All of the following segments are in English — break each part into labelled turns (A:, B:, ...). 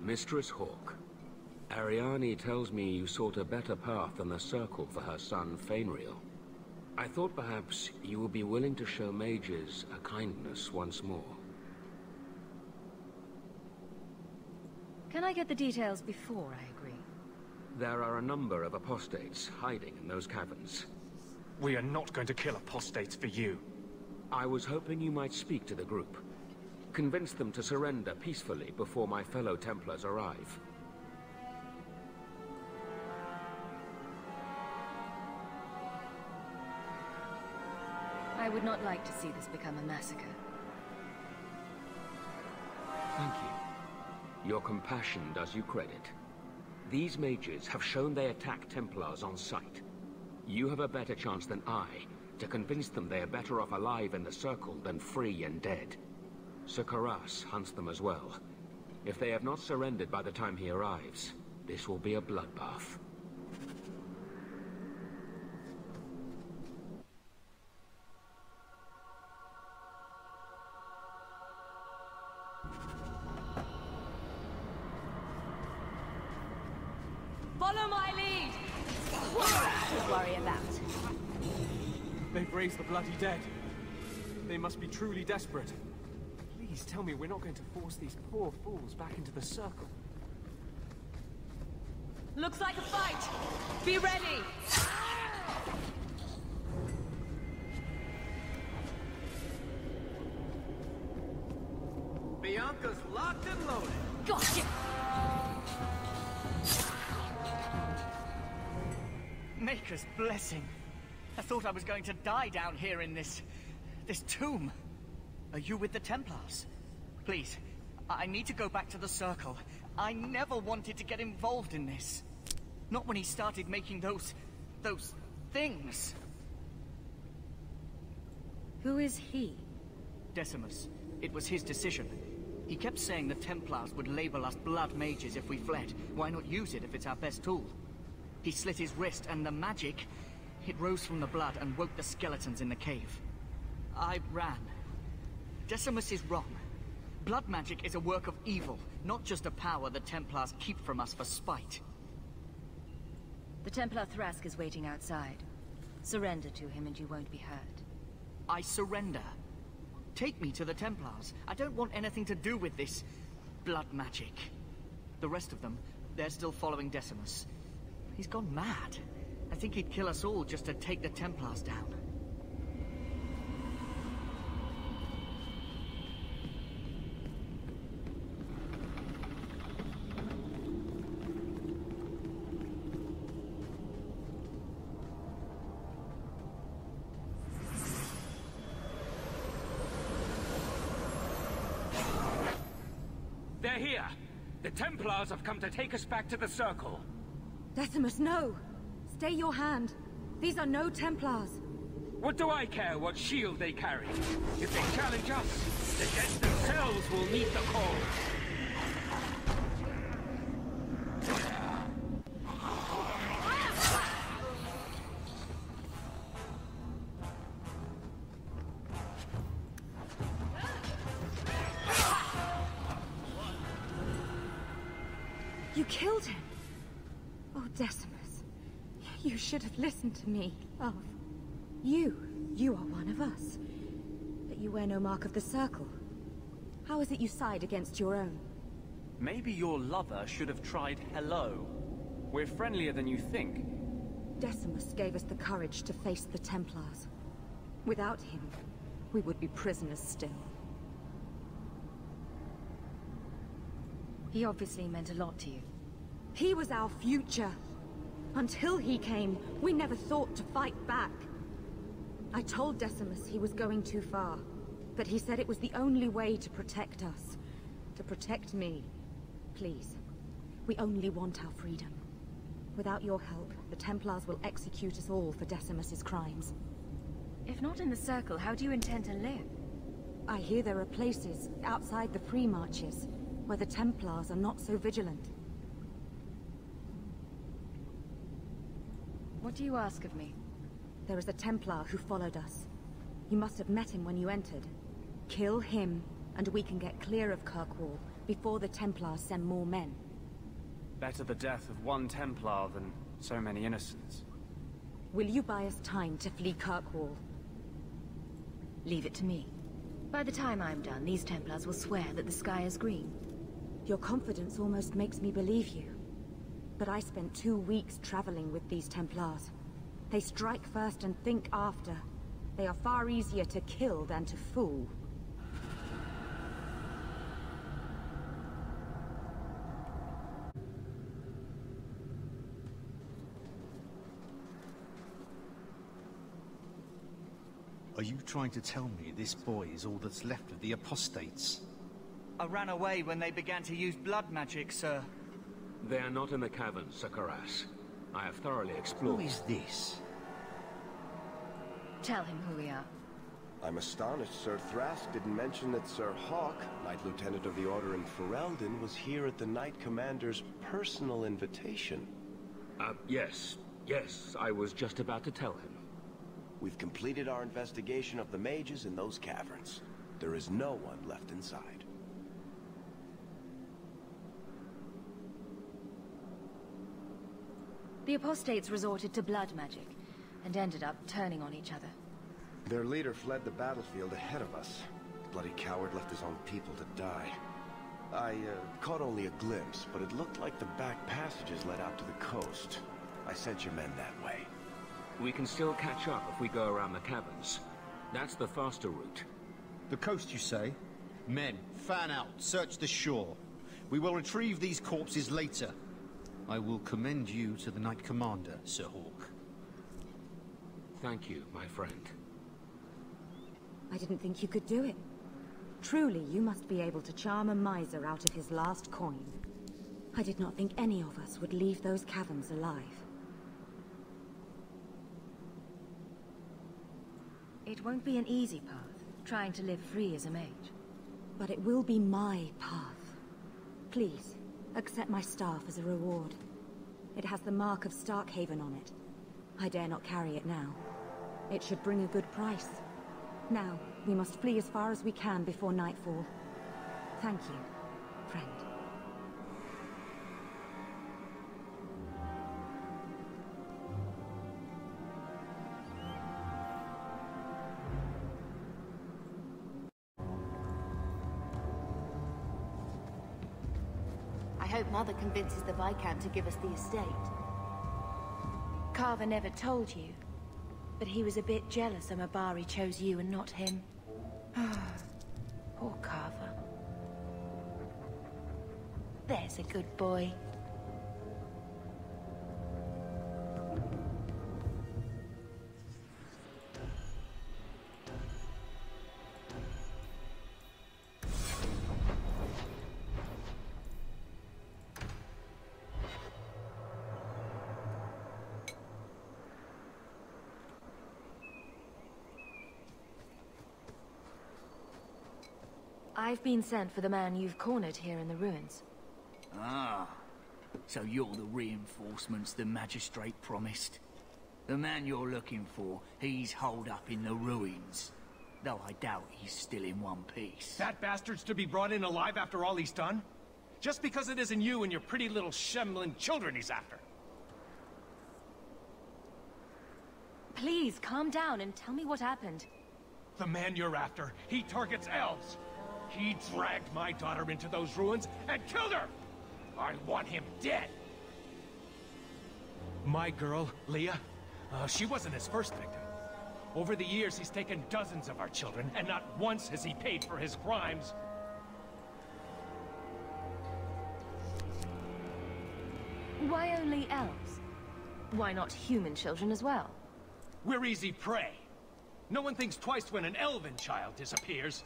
A: Mistress Hawke, Ariane tells me you sought a better path than the Circle for her son, Fainriel. I thought perhaps you would be willing to show mages a kindness once more.
B: Can I get the details before I agree?
A: There are a number of apostates hiding in those caverns.
C: We are not going to kill apostates for you.
A: I was hoping you might speak to the group. Convince them to surrender peacefully before my fellow Templars arrive.
B: I would not like to see this become a massacre.
A: Thank you. Your compassion does you credit. These mages have shown they attack Templars on sight. You have a better chance than I to convince them they are better off alive in the Circle than free and dead. Sir Karas hunts them as well. If they have not surrendered by the time he arrives, this will be a bloodbath.
B: Follow my lead! Don't worry about.
C: They've raised the bloody dead. They must be truly desperate. Please tell me we're not going to force these poor fools back into the Circle.
B: Looks like a fight! Be ready!
D: Bianca's locked and loaded.
B: Gotcha!
E: Maker's blessing. I thought I was going to die down here in this tomb. Are you with the Templars? Please, I need to go back to the Circle. I never wanted to get involved in this. Not when he started making those things.
B: Who is he?
E: Decimus. It was his decision. He kept saying the Templars would label us blood mages if we fled. Why not use it if it's our best tool? He slit his wrist, and the magic, it rose from the blood and woke the skeletons in the cave. I ran. Decimus is wrong. Blood magic is a work of evil, not just a power the Templars keep from us for spite.
B: The Templar Thrask is waiting outside. Surrender to him and you won't be hurt.
E: I surrender. Take me to the Templars. I don't want anything to do with this blood magic. The rest of them, they're still following Decimus. He's gone mad. I think he'd kill us all just to take the Templars down.
A: They're here! The Templars have come to take us back to the Circle!
F: Decimus, no! Stay your hand. These are no Templars.
A: What do I care what shield they carry? If they challenge us, the dead themselves will meet the call.
F: You killed him! Oh, Decimus. You should have listened to me, love. You are one of us. But you wear no mark of the Circle. How is it you side against your own?
G: Maybe your lover should have tried hello. We're friendlier than you think.
F: Decimus gave us the courage to face the Templars. Without him, we would be prisoners still.
B: He obviously meant a lot to you.
F: He was our future. Until he came, we never thought to fight back. I told Decimus he was going too far, but he said it was the only way to protect us. To protect me. Please, we only want our freedom. Without your help, the Templars will execute us all for Decimus's crimes.
B: If not in the Circle, how do you intend to live?
F: I hear there are places outside the Free Marches where the Templars are not so vigilant.
B: What do you ask of me?
F: There is a Templar who followed us. You must have met him when you entered. Kill him, and we can get clear of Kirkwall, before the Templars send more men.
G: Better the death of one Templar than so many innocents.
F: Will you buy us time to flee Kirkwall?
B: Leave it to me. By the time I'm done, these Templars will swear that the sky is green.
F: Your confidence almost makes me believe you. But I spent 2 weeks traveling with these Templars. They strike first and think after. They are far easier to kill than to fool.
H: Are you trying to tell me this boy is all that's left of the apostates?
E: I ran away when they began to use blood magic, sir.
A: They are not in the caverns, Sir Karas. I have thoroughly explored.
H: Who is this?
B: Tell him who we are.
I: I'm astonished Sir Thrask didn't mention that Sir Hawke, Knight Lieutenant of the Order in Ferelden, was here at the Knight Commander's personal invitation.
A: Yes. Yes, I was just about to tell him.
I: We've completed our investigation of the mages in those caverns. There is no one left inside.
B: The apostates resorted to blood magic, and ended up turning on each other.
I: Their leader fled the battlefield ahead of us. The bloody coward left his own people to die. I caught only a glimpse, but it looked like the back passages led out to the coast. I sent your men that way.
A: We can still catch up if we go around the caverns. That's the faster route.
H: The coast, you say? Men, fan out, search the shore. We will retrieve these corpses later. I will commend you to the Knight Commander, Sir Hawke.
A: Thank you, my friend.
F: I didn't think you could do it. Truly, you must be able to charm a miser out of his last coin. I did not think any of us would leave those caverns alive.
B: It won't be an easy path, trying to live free as a mage.
F: But it will be my path. Please, accept my staff as a reward. It has the mark of Starkhaven on it. I dare not carry it now. It should bring a good price. Now, we must flee as far as we can before nightfall. Thank you, friend.
B: I hope Mother convinces the Viscount to give us the estate. Carver never told you, but he was a bit jealous Amabari chose you and not him. Poor Carver. There's a good boy. I've been sent for the man you've cornered here in the ruins.
E: Ah, so you're the reinforcements the Magistrate promised. The man you're looking for, he's holed up in the ruins. Though I doubt he's still in one piece.
C: That bastard's to be brought in alive after all he's done? Just because it isn't you and your pretty little Shemlin children he's after.
B: Please, calm down and tell me what happened.
C: The man you're after, he targets elves. He dragged my daughter into those ruins and killed her! I want him dead! My girl, Leah, she wasn't his first victim. Over the years, he's taken dozens of our children, and not once has he paid for his crimes.
B: Why only elves? Why not human children as well?
C: We're easy prey. No one thinks twice when an elven child disappears.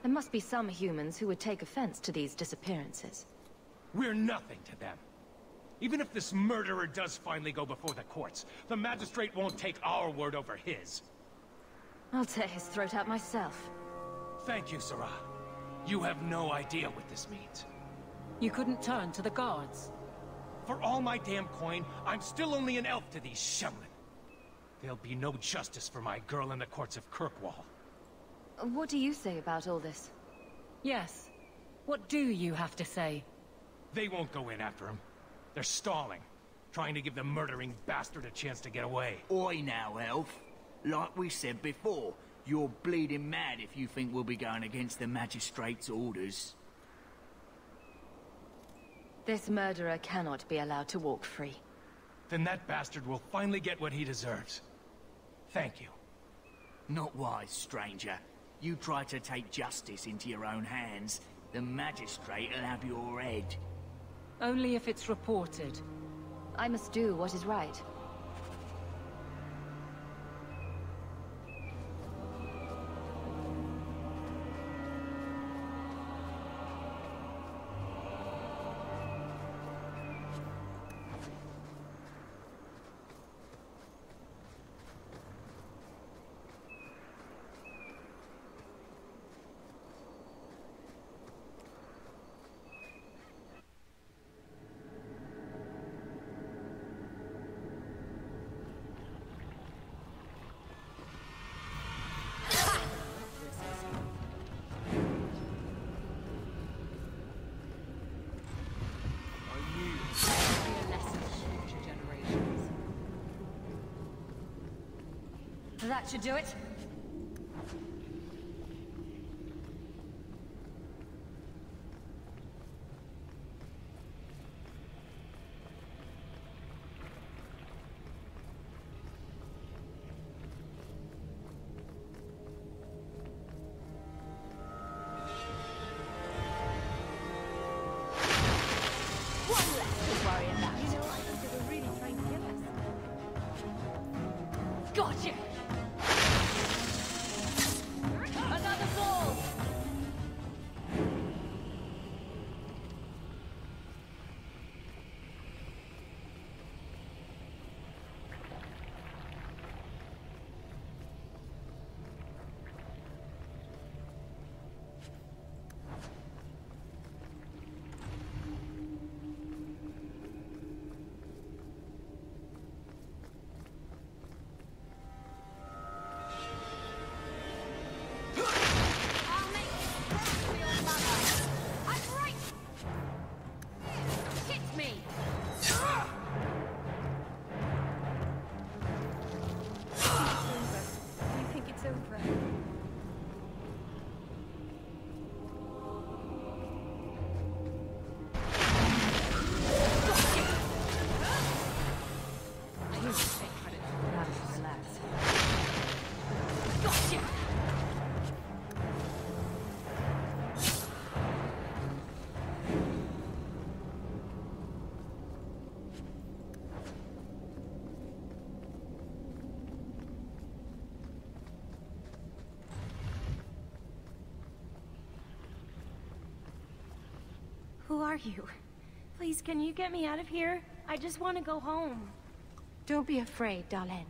B: There must be some humans who would take offense to these disappearances.
C: We're nothing to them. Even if this murderer does finally go before the courts, the Magistrate won't take our word over his.
B: I'll tear his throat out myself.
C: Thank you, Sarah. You have no idea what this means.
J: You couldn't turn to the guards.
C: For all my damn coin, I'm still only an elf to these Shemlin.
K: There'll be no justice for my girl in the courts of Kirkwall.
B: What do you say about all this?
J: Yes. What do you have to say?
K: They won't go in after him. They're stalling, trying to give the murdering bastard a chance to get away.
E: Oi now, Elf. Like we said before, you're bleeding mad if you think we'll be going against the Magistrate's orders.
B: This murderer cannot be allowed to walk free.
K: Then that bastard will finally get what he deserves. Thank you.
E: Not wise, stranger. You try to take justice into your own hands, the Magistrate will have your head.
J: Only if it's reported.
B: I must do what is right. That should do it. One less to worry about. You know, I think they were really trying to kill us. Gotcha! Another ball!
L: Who are you? Please, can you get me out of here? I just want to go home. Don't be afraid, Darlene.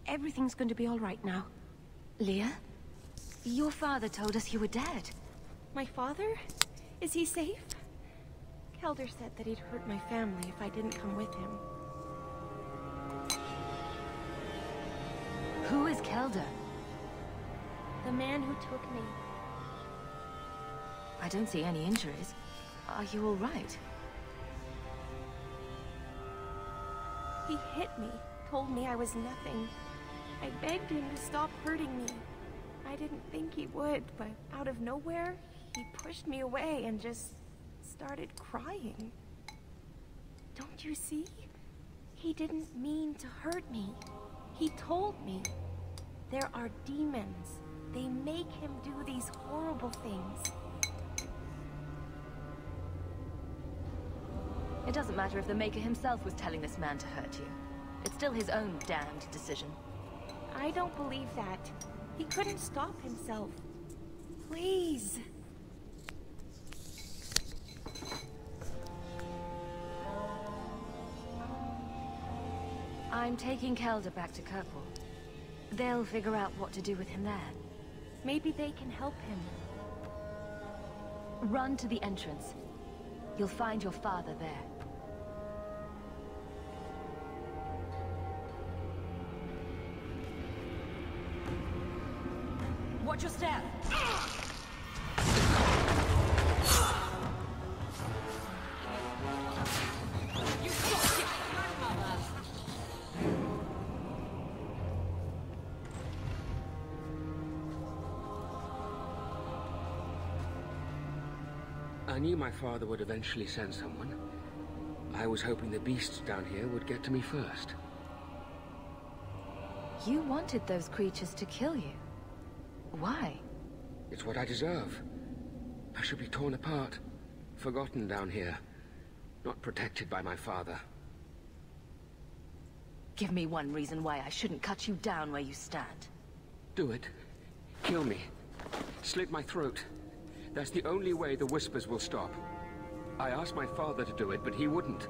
L: Everything's going to be all right now.
B: Leah? Your father told us you were dead.
L: My father? Is he safe? Kelder said that he'd hurt my family if I didn't come with him.
B: Who is Kelder?
L: The man who took me.
B: I don't see any injuries. Are you all right?
L: He hit me, told me I was nothing. I begged him to stop hurting me. I didn't think he would, but out of nowhere, he pushed me away and just started crying. Don't you see? He didn't mean to hurt me. He told me. There are demons. They make him do these horrible things.
B: It doesn't matter if the Maker himself was telling this man to hurt you. It's still his own damned decision.
L: I don't believe that. He couldn't stop himself. Please.
B: I'm taking Kelder back to Kirkwall. They'll figure out what to do with him there.
L: Maybe they can help him.
B: Run to the entrance. You'll find your father there. Watch your step! You got your grandmother!
A: I knew my father would eventually send someone. I was hoping the beasts down here would get to me first.
B: You wanted those creatures to kill you. Why?
A: It's what I deserve. I should be torn apart, forgotten down here, not protected by my father.
B: Give me one reason why I shouldn't cut you down where you stand.
A: Do it. Kill me. Slit my throat. That's the only way the Whispers will stop. I asked my father to do it, but he wouldn't.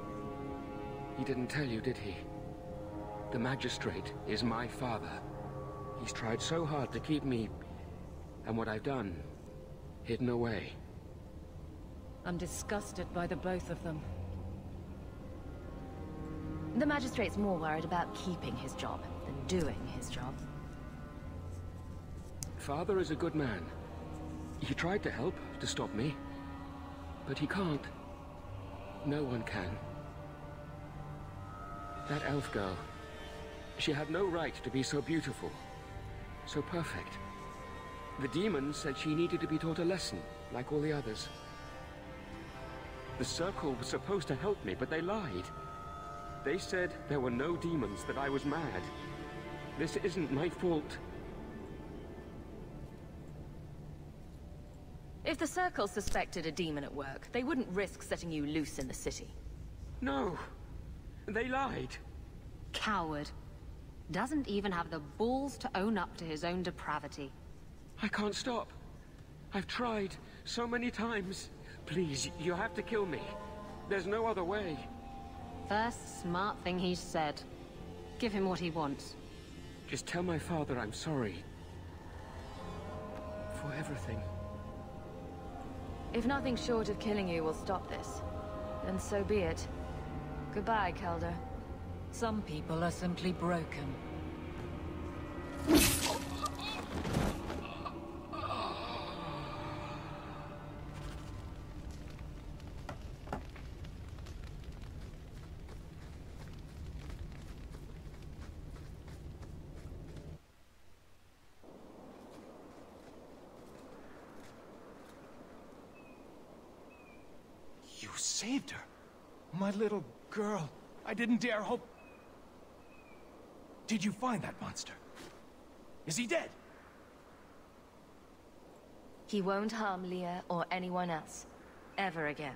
A: He didn't tell you, did he? The Magistrate is my father. He's tried so hard to keep me, and what I've done, hidden away.
B: I'm disgusted by the both of them. The Magistrate's more worried about keeping his job than doing his job.
A: Father is a good man. He tried to help, to stop me. But he can't. No one can. That elf girl, she had no right to be so beautiful, so perfect. The demons said she needed to be taught a lesson, like all the others. The Circle was supposed to help me, but they lied. They said there were no demons, that I was mad. This isn't my fault.
B: If the Circle suspected a demon at work, they wouldn't risk setting you loose in the city.
A: No. They lied.
J: Coward. Doesn't even have the balls to own up to his own depravity.
A: I can't stop. I've tried so many times. Please, you have to kill me. There's no other way.
J: First smart thing he's said. Give him what he wants.
A: Just tell my father I'm sorry. For everything.
B: If nothing short of killing you will stop this, then so be it. Goodbye, Kelder.
J: Some people are simply broken.
K: You saved her. My little girl. I didn't dare hope... Did you find that monster? Is he dead?
B: He won't harm Leah or anyone else. Ever again.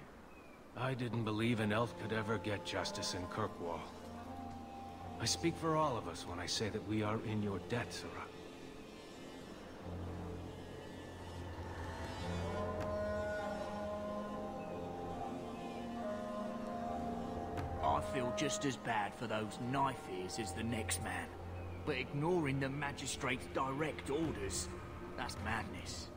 K: I didn't believe an elf could ever get justice in Kirkwall. I speak for all of us when I say that we are in your debt, Sirach.
E: I feel just as bad for those knife ears as the next man. But ignoring the Magistrate's direct orders, that's madness.